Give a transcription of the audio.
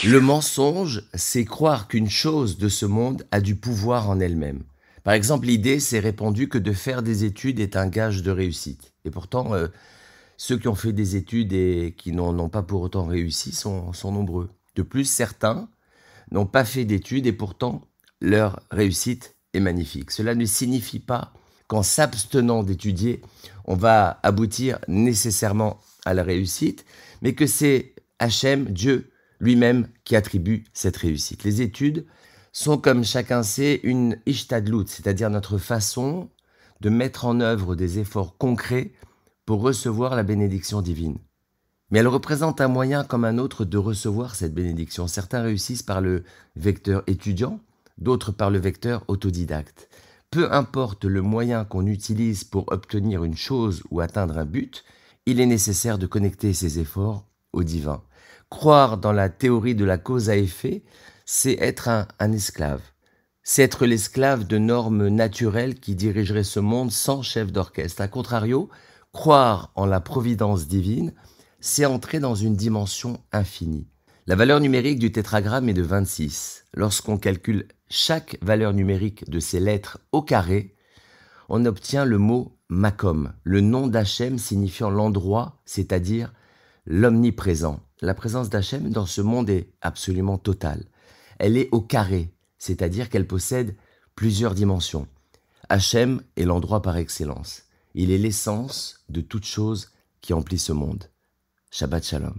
Le mensonge, c'est croire qu'une chose de ce monde a du pouvoir en elle-même. Par exemple, l'idée s'est répandue que de faire des études est un gage de réussite. Et pourtant, ceux qui ont fait des études et qui n'en ont pas pour autant réussi sont nombreux. De plus, certains n'ont pas fait d'études et pourtant leur réussite est magnifique. Cela ne signifie pas qu'en s'abstenant d'étudier, on va aboutir nécessairement à la réussite, mais que c'est Hachem, Dieu lui-même, qui attribue cette réussite. Les études sont, comme chacun sait, une ishtadlout, c'est-à-dire notre façon de mettre en œuvre des efforts concrets pour recevoir la bénédiction divine. Mais elle représente un moyen comme un autre de recevoir cette bénédiction. Certains réussissent par le vecteur étudiant, d'autres par le vecteur autodidacte. Peu importe le moyen qu'on utilise pour obtenir une chose ou atteindre un but, il est nécessaire de connecter ses efforts au divin. Croire dans la théorie de la cause à effet, c'est être un esclave. C'est être l'esclave de normes naturelles qui dirigeraient ce monde sans chef d'orchestre. A contrario, croire en la providence divine, c'est entrer dans une dimension infinie. La valeur numérique du tétragramme est de 26. Lorsqu'on calcule chaque valeur numérique de ces lettres au carré, on obtient le mot Makom, le nom d'Hachem signifiant l'endroit, c'est-à-dire l'omniprésent. La présence d'Hachem dans ce monde est absolument totale. Elle est au carré, c'est-à-dire qu'elle possède plusieurs dimensions. Hachem est l'endroit par excellence. Il est l'essence de toute chose qui emplit ce monde. Shabbat Shalom.